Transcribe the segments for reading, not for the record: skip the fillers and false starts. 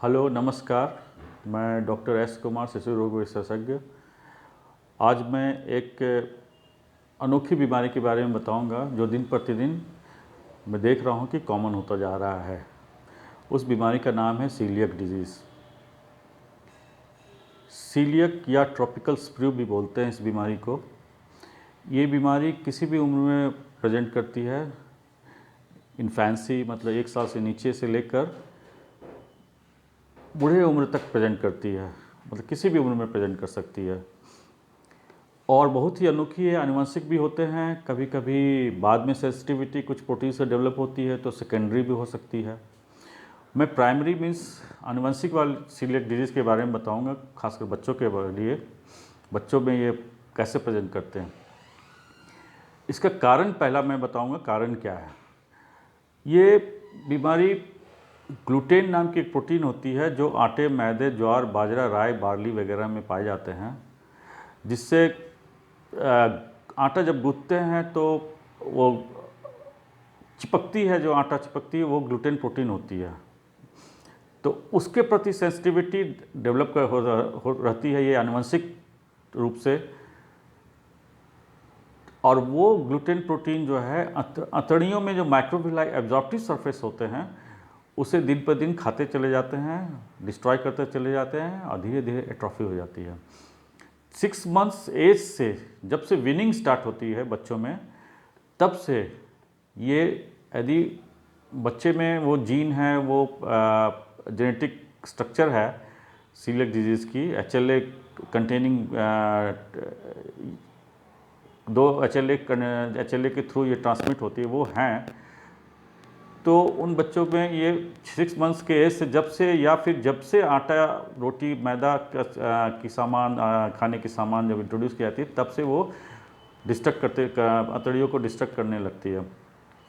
Hello नमस्कार। मैं doctor S Kumar, शिशु रोग विशेषज्ञ। आज मैं एक अनोखी बीमारी के बारे में बताऊंगा जो दिन प्रतिदिन मैं देख रहा हूं कि कॉमन होता जा रहा है। उस बीमारी का नाम है सीलियक डिजीज़। सीलियक या ट्रॉपिकल स्प्रू भी बोलते हैं इस बीमारी को। ये बीमारी किसी भी उम्र में प्रेजेंट करती है। इन्फेंसी मतलब 1 साल से नीचे से लेकर बूढ़े उम्र तक प्रेजेंट करती है, मतलब किसी भी उम्र में प्रेजेंट कर सकती है और बहुत ही अनोखी है। आनुवंशिक भी होते हैं, कभी कभी बाद में सेंसिटिविटी कुछ प्रोटीन से डेवलप होती है तो सेकेंडरी भी हो सकती है। मैं प्राइमरी मीन्स आनुवंशिक वाली सीलियक डिजीज़ के बारे में बताऊंगा, खासकर बच्चों के लिए। बच्चों में ये कैसे प्रेजेंट करते हैं, इसका कारण पहला मैं बताऊंगा कारण क्या है। ये बीमारी ग्लूटेन नाम की एक प्रोटीन होती है जो आटे, मैदे, ज्वार, बाजरा, राई, बार्ली वगैरह में पाए जाते हैं, जिससे आटा जब गूंथते हैं तो वो चिपकती है, जो आटा चिपकती है वो ग्लूटेन प्रोटीन होती है। तो उसके प्रति सेंसिटिविटी डेवलप हो रहती है ये आनुवंशिक रूप से, और वो ग्लूटेन प्रोटीन जो है अतड़ियों में जो माइक्रोविलाई एब्जॉर्प्टिव सरफेस होते हैं उसे दिन पर दिन खाते चले जाते हैं, डिस्ट्रॉय करते चले जाते हैं और धीरे धीरे एट्रोफी हो जाती है। 6 मंथ्स एज से जब से विनिंग स्टार्ट होती है बच्चों में, तब से ये यदि बच्चे में वो जीन है, वो जेनेटिक स्ट्रक्चर है सीलियक डिजीज़ की, HLA कंटेनिंग 2 HLA के थ्रू ये ट्रांसमिट होती है, वो हैं, तो उन बच्चों में ये 6 मंथ्स के एज से जब से या फिर जब से आटा, रोटी, मैदा की सामान, खाने की सामान जब इंट्रोड्यूस की जाती है तब से वो डिस्ट्रक्ट करते, अतड़ियों को डिस्ट्रक्ट करने लगती है।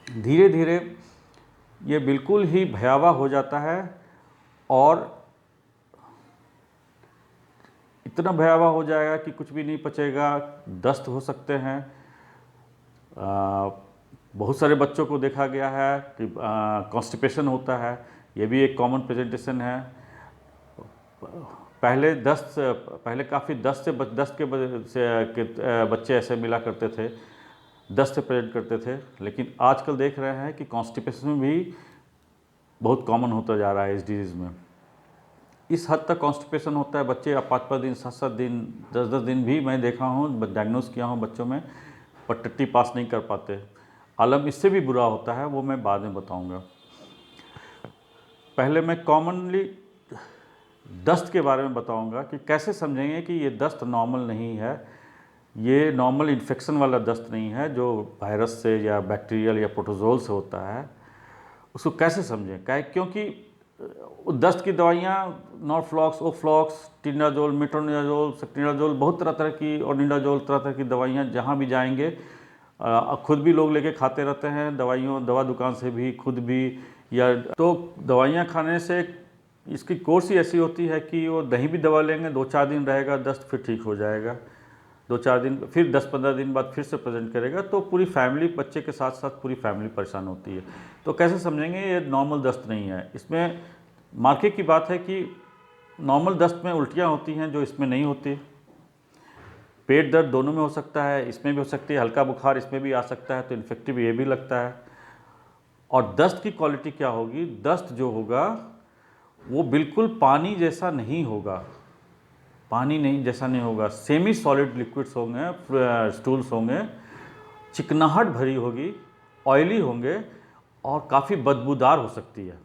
धीरे धीरे ये बिल्कुल ही भयावह हो जाता है और इतना भयावह हो जाएगा कि कुछ भी नहीं पचेगा, दस्त हो सकते हैं। बहुत सारे बच्चों को देखा गया है कि कॉन्स्टिपेशन होता है, ये भी एक कॉमन प्रेजेंटेशन है। पहले काफ़ी दस्त के बच्चे ऐसे मिला करते थे, दस्त से प्रेजेंट करते थे, लेकिन आजकल देख रहे हैं कि कॉन्स्टिपेशन भी बहुत कॉमन होता जा रहा है इस डिजीज़ में। इस हद तक कॉन्स्टिपेशन होता है, बच्चे 5-5 दिन, 7-7 दिन, 10-10 दिन भी मैं देखा हूँ, डायग्नोस किया हूँ बच्चों में, पर टट्टी पास नहीं कर पाते। आलम इससे भी बुरा होता है, वो मैं बाद में बताऊंगा। पहले मैं कॉमनली दस्त के बारे में बताऊंगा कि कैसे समझेंगे कि ये दस्त नॉर्मल नहीं है, ये नॉर्मल इन्फेक्शन वाला दस्त नहीं है जो वायरस से या बैक्टीरियल या प्रोटोजोल से होता है। उसको कैसे समझें, क्योंकि दस्त की दवाइयाँ नॉर्फ्लॉक्स, ओफ्लॉक्स, टिंडाजोल, मेट्रोनिडाजोल, सेक्टिनाजोल, बहुत तरह की, और निडाजोल, तरह की दवाइयाँ जहाँ भी जाएंगे खुद भी लोग लेके खाते रहते हैं, दवा दुकान से भी, खुद भी, या तो दवाइयाँ खाने से इसकी कोर्स ही ऐसी होती है कि वो नहीं भी दवा लेंगे 2-4 दिन रहेगा दस्त, फिर ठीक हो जाएगा, 2-4 दिन, फिर 10-15 दिन बाद फिर से प्रेजेंट करेगा, तो पूरी फैमिली, बच्चे के साथ साथ पूरी फैमिली परेशान होती है। तो कैसे समझेंगे ये नॉर्मल दस्त नहीं है। इसमें मार्के की बात है कि नॉर्मल दस्त में उल्टियाँ होती हैं जो इसमें नहीं होती, पेट दर्द दोनों में हो सकता है, इसमें भी हो सकती है, हल्का बुखार इसमें भी आ सकता है, तो इन्फेक्टिव ये भी लगता है। और दस्त की क्वालिटी क्या होगी, दस्त जो होगा वो बिल्कुल पानी जैसा नहीं होगा, पानी नहीं जैसा नहीं होगा, सेमी सॉलिड लिक्विड्स होंगे, स्टूल्स होंगे, चिकनाहट भरी होगी, ऑयली होंगे और काफ़ी बदबूदार हो सकती है।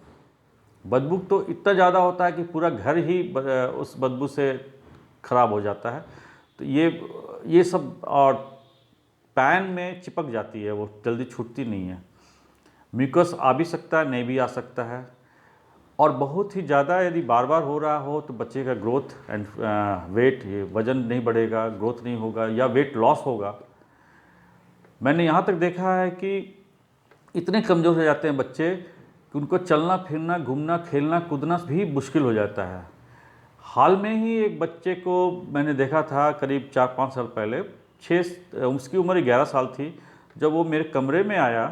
बदबू तो इतना ज़्यादा होता है कि पूरा घर ही उस बदबू से ख़राब हो जाता है। तो ये सब, और पैन में चिपक जाती है, वो जल्दी छूटती नहीं है। म्यूकस आ भी सकता है, नहीं भी आ सकता है, और बहुत ही ज़्यादा यदि बार बार हो रहा हो तो बच्चे का ग्रोथ एंड वेट, वज़न नहीं बढ़ेगा, ग्रोथ नहीं होगा या वेट लॉस होगा। मैंने यहाँ तक देखा है कि इतने कमज़ोर हो जाते हैं बच्चे कि उनको चलना फिरना, घूमना, खेलना, कूदना भी मुश्किल हो जाता है। हाल में ही एक बच्चे को मैंने देखा था करीब 4-5 साल पहले, उसकी उम्र 11 साल थी। जब वो मेरे कमरे में आया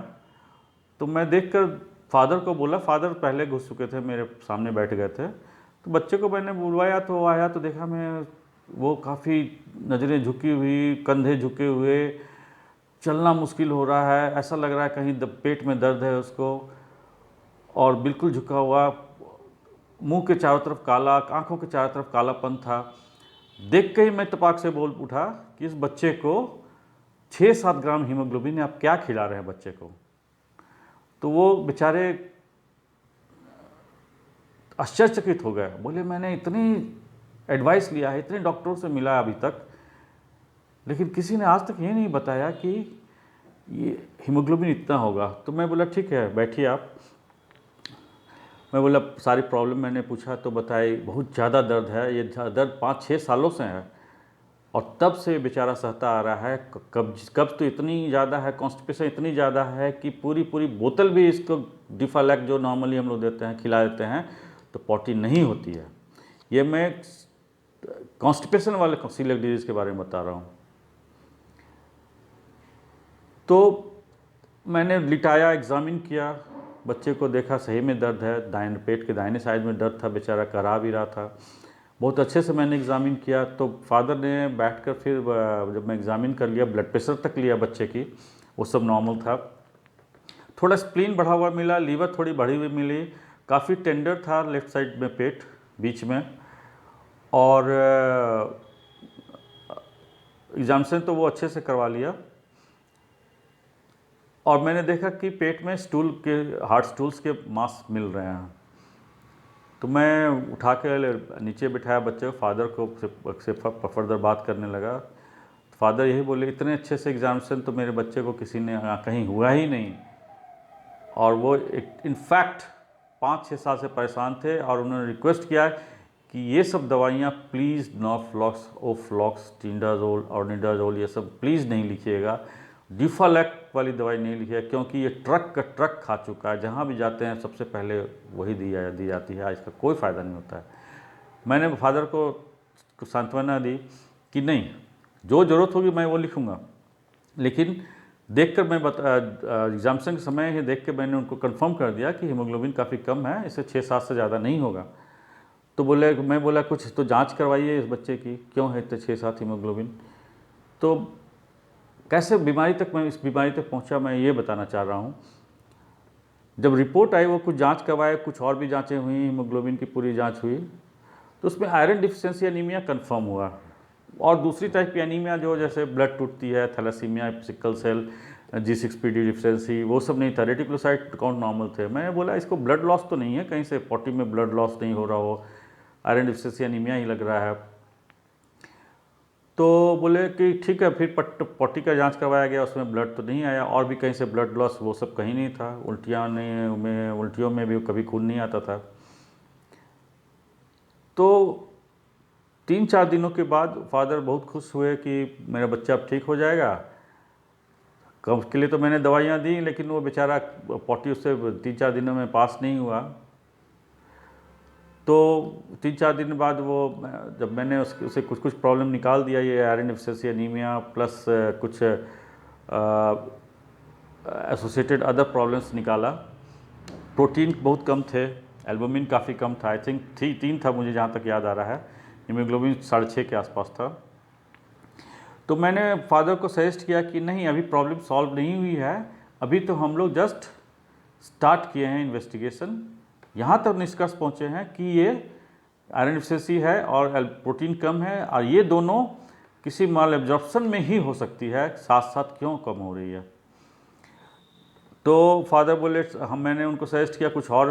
तो मैं देखकर फादर को बोला, फादर पहले घुस चुके थे, मेरे सामने बैठ गए थे, तो बच्चे को मैंने बुलवाया तो वो आया तो देखा मैं, वो काफ़ी नज़रें झुकी हुई, कंधे झुके हुए, चलना मुश्किल हो रहा है, ऐसा लग रहा है कहीं पेट में दर्द है उसको, और बिल्कुल झुका हुआ, मुंह के चारों तरफ काला, आंखों के चारों तरफ कालापन था। देख के ही मैं तपाक से बोल उठा कि इस बच्चे को 6-7 ग्राम हीमोग्लोबिन है, आप क्या खिला रहे हैं बच्चे को। तो वो बेचारे आश्चर्यचकित हो गए, बोले मैंने इतनी एडवाइस लिया है, इतने डॉक्टरों से मिला अभी तक, लेकिन किसी ने आज तक ये नहीं बताया कि ये हीमोग्लोबिन इतना होगा। तो मैं बोला ठीक है बैठिए आप। मैं बोला सारी प्रॉब्लम मैंने पूछा तो बताई, बहुत ज़्यादा दर्द है, ये दर्द 5-6 सालों से है और तब से बेचारा सहता आ रहा है। कब्ज तो इतनी ज़्यादा है, कॉन्स्टिपेशन इतनी ज़्यादा है कि पूरी पूरी बोतल भी इसको डिफालैक जो नॉर्मली हम लोग देते हैं खिला देते हैं तो पॉटी नहीं होती है। ये मैं कॉन्स्टिपेशन वाले सीलिएक डिजीज़ के बारे में बता रहा हूँ। तो मैंने लिटाया, एग्ज़ामिन किया, बच्चे को देखा सही में दर्द है, दाहिने पेट के दाहिने साइड में दर्द था, बेचारा करा भी रहा था। बहुत अच्छे से मैंने एग्ज़ामिन किया। तो फादर ने बैठकर फिर जब मैं एग्ज़ामिन कर लिया, ब्लड प्रेशर तक लिया बच्चे की, वो सब नॉर्मल था। थोड़ा स्प्लीन बढ़ा हुआ मिला, लीवर थोड़ी बढ़ी हुई मिली, काफ़ी टेंडर था लेफ़्ट साइड में पेट बीच में, और एग्जामिनेशन तो वो अच्छे से करवा लिया। और मैंने देखा कि पेट में स्टूल के, हार्ड स्टूल्स के मास मिल रहे हैं। तो मैं उठा के नीचे बिठाया बच्चे को, फादर को से फर्दर बात करने लगा। फादर यही बोले इतने अच्छे से एग्जामिनेशन तो मेरे बच्चे को किसी ने कहीं हुआ ही नहीं, और वो इनफैक्ट 5-6 साल से परेशान थे, और उन्होंने रिक्वेस्ट किया कि ये सब दवाइयाँ प्लीज़ नॉफ्लॉक्स, ओफ्लॉक्स, टिंडाजोल और निडाजोल ये सब प्लीज़ नहीं लिखिएगा, डिफालैक वाली दवाई नहीं लिखिएगा, क्योंकि ये ट्रक का ट्रक खा चुका है, जहाँ भी जाते हैं सबसे पहले वही दी जाती है, इसका कोई फ़ायदा नहीं होता है। मैंने फादर को सांत्वना दी कि नहीं, जो ज़रूरत होगी मैं वो लिखूँगा, लेकिन देखकर मैं एग्जामिनेशन के समय ही देख के मैंने उनको कंफर्म कर दिया कि हीमोग्लोबिन काफ़ी कम है, इसे 6-7 से ज़्यादा नहीं होगा। तो बोले, मैं बोला कुछ तो जांच करवाइए इस बच्चे की, क्यों है इतने 6-7 हीमोग्लोबिन। तो कैसे बीमारी तक मैं इस बीमारी तक पहुंचा मैं ये बताना चाह रहा हूँ। जब रिपोर्ट आई, वो कुछ जांच करवाए, कुछ और भी जांचें हुई, हीमोग्लोबिन की पूरी जांच हुई, तो उसमें आयरन डिफिशिएंसी एनीमिया कंफर्म हुआ, और दूसरी टाइप की एनीमिया जो जैसे ब्लड टूटती है, thalassaemia, sickle cell, G6PD deficiency, वो सब नहीं था। रेटिकुलोसाइट काउंट नॉर्मल थे। मैंने बोला इसको ब्लड लॉस तो नहीं है, कहीं से पॉटी में ब्लड लॉस नहीं हो रहा हो, आयरन डिफिशिएंसी एनीमिया ही लग रहा है। तो बोले कि ठीक है, फिर पॉटी का जांच करवाया गया, उसमें ब्लड तो नहीं आया, और भी कहीं से ब्लड लॉस वो सब कहीं नहीं था, उल्टियों में भी कभी खून नहीं आता था। तो 3-4 दिनों के बाद फादर बहुत खुश हुए कि मेरा बच्चा अब ठीक हो जाएगा। कब के लिए तो मैंने दवाइयाँ दी, लेकिन वो बेचारा पॉटी उससे 3-4 दिनों में पास नहीं हुआ। तो 3-4 दिन बाद वो, जब मैंने उसे कुछ प्रॉब्लम निकाल दिया, ये आयरन डिफिशिएंसी एनीमिया प्लस कुछ एसोसिएटेड अदर प्रॉब्लम्स निकाला। प्रोटीन बहुत कम थे, एल्बुमिन काफ़ी कम था, आई थिंक 3 था मुझे जहाँ तक याद आ रहा है, हीमोग्लोबिन 6.5 के आसपास था। तो मैंने फादर को सजेस्ट किया कि नहीं, अभी प्रॉब्लम सॉल्व नहीं हुई है, अभी तो हम लोग जस्ट स्टार्ट किए हैं इन्वेस्टिगेशन, यहाँ तक निष्कर्ष पहुँचे हैं कि ये आयरन डिफिशिएंसी है और प्रोटीन कम है, और ये दोनों किसी माल एब्जॉर्प्शन में ही हो सकती है, साथ साथ क्यों कम हो रही है। तो फादर बोले, मैंने उनको सजेस्ट किया कुछ और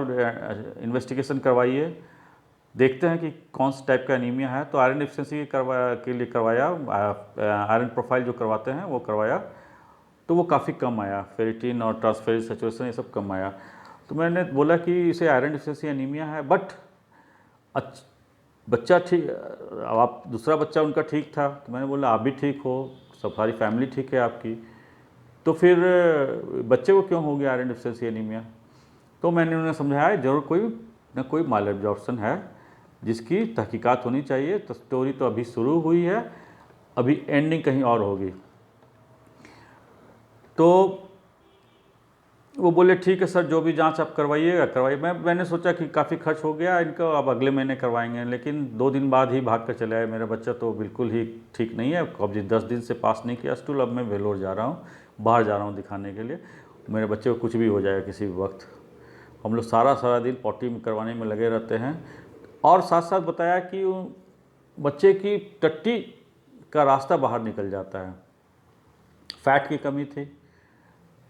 इन्वेस्टिगेशन करवाइए, देखते हैं कि कौन सा टाइप का एनीमिया है। तो आयरन डिफिशिएंसी के लिए करवाया, आयरन प्रोफाइल जो करवाते हैं वो करवाया, तो वो काफ़ी कम आया, फेरिटिन और ट्रांसफेरेज सैचुरेशन ये सब कम आया। तो मैंने बोला कि इसे आयरन डिफिशिएंसी एनीमिया है, बट बच्चा ठीक, आप दूसरा बच्चा उनका ठीक था, तो मैंने बोला आप भी ठीक हो, सब सारी फैमिली ठीक है आपकी, तो फिर बच्चे को क्यों हो गया आयरन डिफिशिएंसी एनीमिया। तो मैंने उन्हें समझाया जरूर कोई न कोई माल एब्जॉर्प्शन है जिसकी तहकीकात होनी चाहिए। तो स्टोरी तो अभी शुरू हुई है, अभी एंडिंग कहीं और होगी। तो वो बोले ठीक है सर, जो भी जांच आप करवाइएगा करवाइए। मैंने सोचा कि काफ़ी खर्च हो गया इनका, अब अगले महीने करवाएंगे, लेकिन 2 दिन बाद ही भाग कर चले आए। मेरा बच्चा तो बिल्कुल ही ठीक नहीं है, कब्जी 10 दिन से पास नहीं किया स्टूल। अब मैं वेलोर जा रहा हूँ, बाहर जा रहा हूँ दिखाने के लिए, मेरे बच्चे को कुछ भी हो जाएगा किसी भी वक्त। हम लोग सारा सारा दिन पॉटी करवाने में लगे रहते हैं। और साथ साथ बताया कि बच्चे की टट्टी का रास्ता बाहर निकल जाता है, फैट की कमी थी,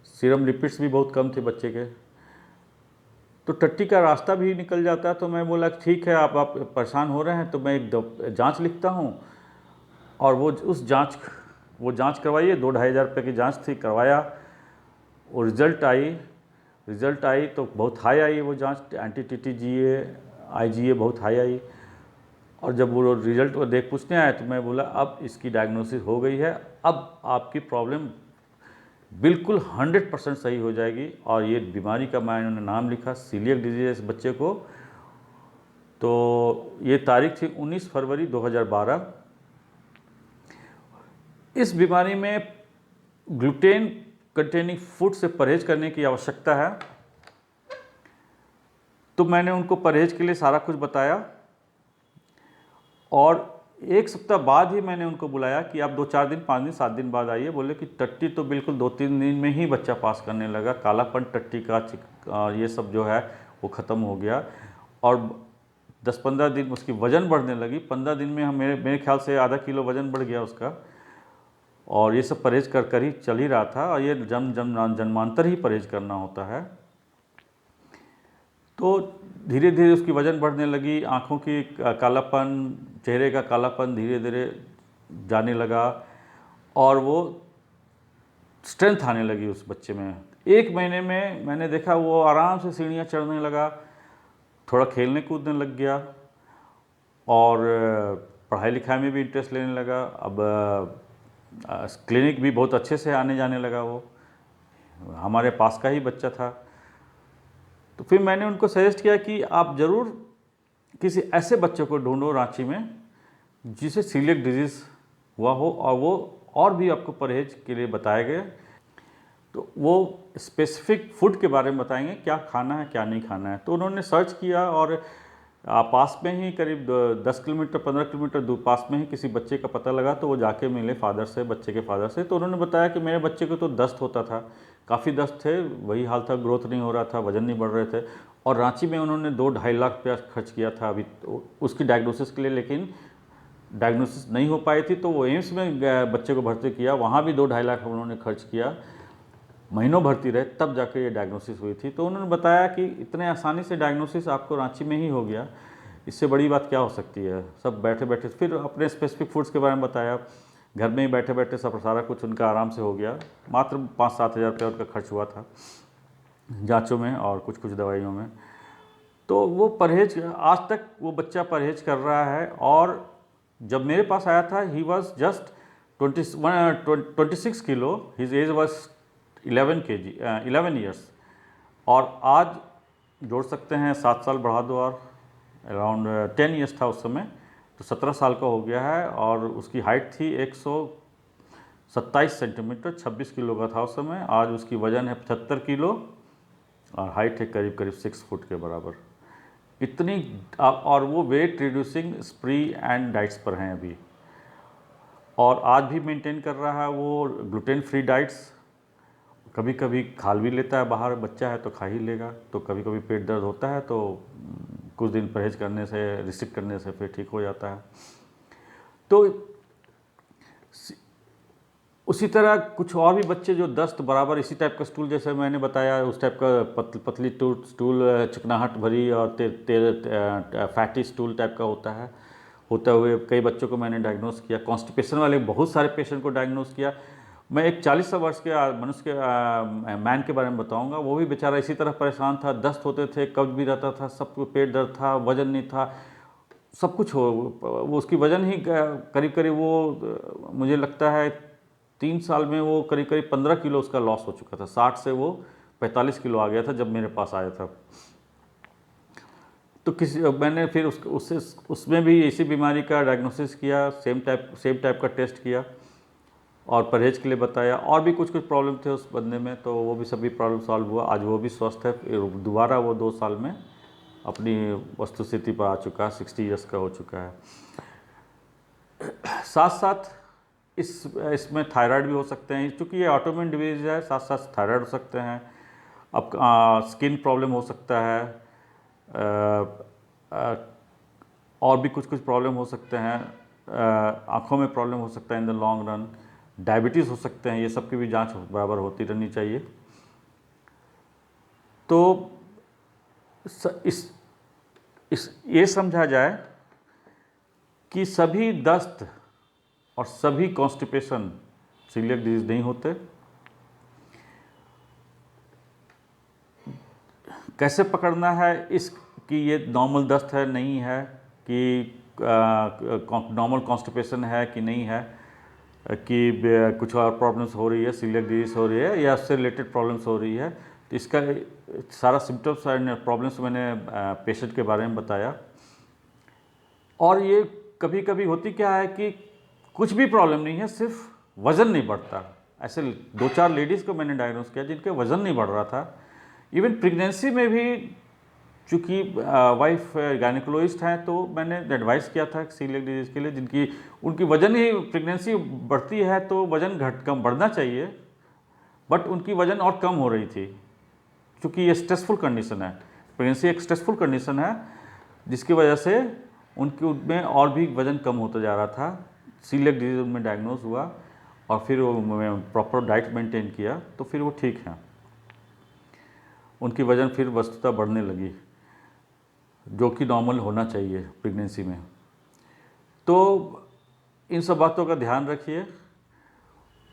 सीरम लिपिड्स भी बहुत कम थे बच्चे के, तो टट्टी का रास्ता भी निकल जाता है। तो मैं बोला ठीक है, आप परेशान हो रहे हैं तो मैं एक जांच लिखता हूँ, और वो जांच करवाइए। 2-2.5 हज़ार रुपये की जांच थी, करवाया। वो रिज़ल्ट आई तो बहुत हाई आई वो जांच, एंटी TTGA IgA बहुत हाई आई। और जब वो रिज़ल्ट को पूछने आए तो मैं बोला अब इसकी डायग्नोसिस हो गई है, अब आपकी प्रॉब्लम बिल्कुल 100% सही हो जाएगी। और ये बीमारी का मैंने नाम लिखा, सीलिएक डिजीज बच्चे को। तो ये तारीख थी 19 फरवरी 2012। इस बीमारी में ग्लूटेन कंटेनिंग फूड से परहेज करने की आवश्यकता है। तो मैंने उनको परहेज के लिए सारा कुछ बताया, और 1 सप्ताह बाद ही मैंने उनको बुलाया कि आप 2-4 दिन, 5 दिन, 7 दिन बाद आइए। बोले कि टट्टी तो बिल्कुल 2-3 दिन में ही बच्चा पास करने लगा, कालापन टट्टी का ये सब जो है वो ख़त्म हो गया। और 10-15 दिन उसकी वज़न बढ़ने लगी। 15 दिन में मेरे ख्याल से आधा किलो वज़न बढ़ गया उसका। और ये सब परहेज कर ही चल ही रहा था, और ये जन्मांतर ही परहेज करना होता है। तो धीरे धीरे उसकी वज़न बढ़ने लगी, आँखों की कालापन, चेहरे का कालापन धीरे धीरे जाने लगा, और वो स्ट्रेंथ आने लगी उस बच्चे में। 1 महीने में मैंने देखा वो आराम से सीढ़ियाँ चढ़ने लगा, थोड़ा खेलने कूदने लग गया, और पढ़ाई लिखाई में भी इंटरेस्ट लेने लगा। अब क्लिनिक भी बहुत अच्छे से आने जाने लगा, वो हमारे पास का ही बच्चा था। तो फिर मैंने उनको सजेस्ट किया कि आप ज़रूर किसी ऐसे बच्चे को ढूंढो रांची में जिसे सीलिएक डिजीज़ हुआ हो, और वो और भी आपको परहेज के लिए बताए गए। तो वो स्पेसिफिक फूड के बारे में बताएंगे, क्या खाना है क्या नहीं खाना है। तो उन्होंने सर्च किया, और पास में ही करीब 10 किलोमीटर 15 किलोमीटर दूर पास में ही किसी बच्चे का पता लगा। तो वो जाके मिले फादर से, बच्चे के फादर से। तो उन्होंने बताया कि मेरे बच्चे को तो दस्त होता था, काफ़ी दस्त थे, वही हाल था, ग्रोथ नहीं हो रहा था, वज़न नहीं बढ़ रहे थे। और रांची में उन्होंने 2-2.5 लाख रुपया खर्च किया था अभी तो उसकी डायग्नोसिस के लिए, लेकिन डायग्नोसिस नहीं हो पाई थी। तो वो एम्स में बच्चे को भर्ती किया, वहाँ भी 2-2.5 लाख उन्होंने खर्च किया, महीनों भर्ती रहे, तब जाके ये डायग्नोसिस हुई थी। तो उन्होंने बताया कि इतने आसानी से डायग्नोसिस आपको रांची में ही हो गया, इससे बड़ी बात क्या हो सकती है। सब बैठे बैठे फिर अपने स्पेसिफिक फूड्स के बारे में बताया, घर में ही बैठे बैठे सब सारा कुछ उनका आराम से हो गया। मात्र 5-7 हज़ार रुपये उनका खर्च हुआ था जांचों में और कुछ कुछ दवाइयों में। तो वो परहेज, आज तक वो बच्चा परहेज कर रहा है। और जब मेरे पास आया था he was just 26 kilo, his age was 11 years. और आज जोड़ सकते हैं 7 साल बढ़ा दो, और अराउंड 10 ईयर्स था उस समय, तो 17 साल का हो गया है। और उसकी हाइट थी 127 सेंटीमीटर, 26 किलो का था उस समय। आज उसकी वज़न है 75 किलो, और हाइट है करीब करीब 6 फुट के बराबर। इतनी, और वो weight reducing spree and diets पर हैं अभी, और आज भी मेंटेन कर रहा है वो ग्लूटेन फ्री डाइट्स। कभी कभी खा भी लेता है, बाहर बच्चा है तो खा ही लेगा। तो कभी कभी पेट दर्द होता है तो कुछ दिन परहेज करने से, रिस्ट्रिक्ट करने से फिर ठीक हो जाता है। तो उसी तरह कुछ और भी बच्चे जो दस्त बराबर इसी टाइप का स्टूल, जैसे मैंने बताया उस टाइप का पतली स्टूल, चिकनाहट भरी और फैटी स्टूल टाइप का होता है, होते हुए कई बच्चों को मैंने डायग्नोस किया। कॉन्स्टिपेशन वाले बहुत सारे पेशेंट को डायग्नोस किया। मैं एक 40 वर्ष के मनुष्य के मैन के बारे में बताऊंगा। वो भी बेचारा इसी तरह परेशान था, दस्त होते थे, कब्ज भी रहता था, सबको पेट दर्द था, वजन नहीं था, सब कुछ हो। वो उसकी वज़न ही करीब करीब वो मुझे लगता है 3 साल में वो करीब करीब 15 किलो उसका लॉस हो चुका था। 60 से वो 45 किलो आ गया था जब मेरे पास आया था। तो मैंने फिर उसमें भी इसी बीमारी का डायग्नोसिस किया, सेम टाइप का टेस्ट किया, और परहेज़ के लिए बताया, और भी कुछ कुछ प्रॉब्लम थे उस बंदे में, तो वो भी सभी प्रॉब्लम सॉल्व हुआ। आज वो भी स्वस्थ है, दोबारा वो 2 साल में अपनी वस्तुस्थिति पर आ चुका है, 60 ईयर्स का हो चुका है। साथ साथ इसमें थायराइड भी हो सकते हैं, क्योंकि ये ऑटोइम्यून डिजीज है, साथ साथ थायराइड हो सकते हैं। अब स्किन प्रॉब्लम हो सकता है, और भी कुछ कुछ प्रॉब्लम हो सकते हैं, आँखों में प्रॉब्लम हो सकता है in the long run, diabetes हो सकते हैं। ये सब की भी जांच बराबर होती रहनी चाहिए। तो ये समझा जाए कि सभी दस्त और सभी कॉन्स्टिपेशन सीलिएक डिजीज नहीं होते। कैसे पकड़ना है कि ये नॉर्मल दस्त है नहीं है, कि नॉर्मल कॉन्स्टिपेशन है कि नहीं है, कि कुछ और प्रॉब्लम्स हो रही है, सीलिएक डिजीज हो रही है या उससे रिलेटेड प्रॉब्लम्स हो रही है। तो इसका सारा सिम्टम्स एंड प्रॉब्लम्स मैंने पेशेंट के बारे में बताया। और ये कभी कभी होती क्या है कि कुछ भी प्रॉब्लम नहीं है, सिर्फ वज़न नहीं बढ़ता। ऐसे 2-4 लेडीज़ को मैंने डायग्नोस किया जिनके वज़न नहीं बढ़ रहा था। इवन प्रेगनेंसी में भी, चूँकि वाइफ गायनेकोलॉजिस्ट हैं, तो मैंने एडवाइस किया था सीलिएक डिजीज़ के लिए उनकी वज़न ही, प्रेगनेंसी बढ़ती है तो वज़न कम बढ़ना चाहिए, बट उनकी वज़न और कम हो रही थी, क्योंकि ये स्ट्रेसफुल कंडीशन है। प्रेगनेंसी एक स्ट्रेसफुल कंडीशन है जिसकी वजह से उनमें और भी वज़न कम होता जा रहा था। सीलिएक डिजीज़ उनमें डायग्नोज हुआ और फिर वो प्रॉपर डाइट मेंटेन किया तो फिर वो ठीक हैं। उनकी वज़न फिर वस्तुतः बढ़ने लगी, जो कि नॉर्मल होना चाहिए प्रेगनेंसी में। तो इन सब बातों का ध्यान रखिए।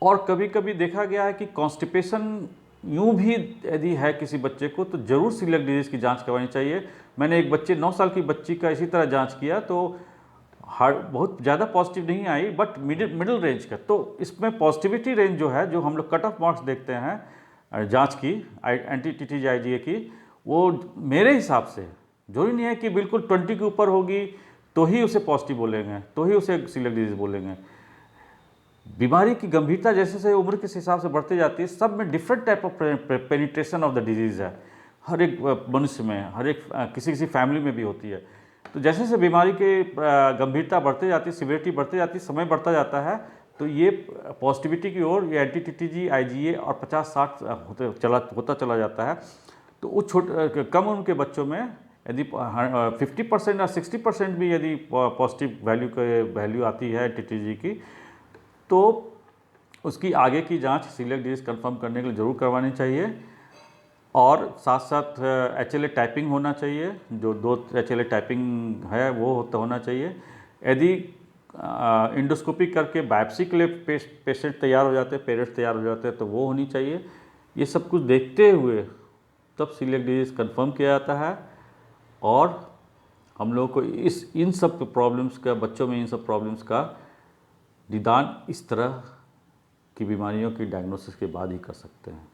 और कभी कभी देखा गया है कि कॉन्स्टिपेशन यूँ भी यदि है किसी बच्चे को, तो ज़रूर सीलिएक डिजीज़ की जांच करवानी चाहिए। मैंने एक 9 साल की बच्ची का इसी तरह जांच किया, तो बहुत ज़्यादा पॉजिटिव नहीं आई, बट मिडिल रेंज का। तो इसमें पॉजिटिविटी रेंज जो है, जो हम लोग कट ऑफ मार्क्स देखते हैं जांच की, एंटी-TTG IgA की, वो मेरे हिसाब से जरूरी नहीं है कि बिल्कुल 20 के ऊपर होगी तो ही उसे पॉजिटिव बोलेंगे, तो ही उसे सीलिएक डिजीज़ बोलेंगे। बीमारी की गंभीरता जैसे जैसे उम्र के हिसाब से बढ़ती जाती है, सब में different type of penetration of the disease है। हर एक मनुष्य में, हर एक किसी फैमिली में भी होती है। तो जैसे जैसे बीमारी की गंभीरता बढ़ती जाती है, सिवियरिटी बढ़ती जाती है, समय बढ़ता जाता है, तो ये पॉजिटिविटी की ओर ये एंटी-TTG IgA और 50-60 होता चला जाता है। तो उस कम उम्र के बच्चों में यदि 50% या 60% भी यदि पॉजिटिव वैल्यू आती है एंटी-TTG की, तो उसकी आगे की जांच सीलिएक डिजीज़ कंफर्म करने के लिए ज़रूर करवानी चाहिए। और साथ साथ HLA टाइपिंग होना चाहिए, जो 2 HLA टाइपिंग है वो होना चाहिए। यदि इंडोस्कोपी करके बायोप्सी के लिए पेशेंट तैयार हो जाते हैं, पेरेंट्स तैयार हो जाते हैं, तो वो होनी चाहिए। ये सब कुछ देखते हुए तब सीलिएक डिजीज़ कंफर्म किया जाता है। और हम लोग को इन सब प्रॉब्लम्स का, बच्चों में इन सब प्रॉब्लम्स का निदान इस तरह की बीमारियों की डायग्नोसिस के बाद ही कर सकते हैं।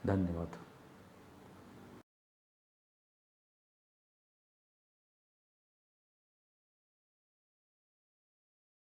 धन्यवाद।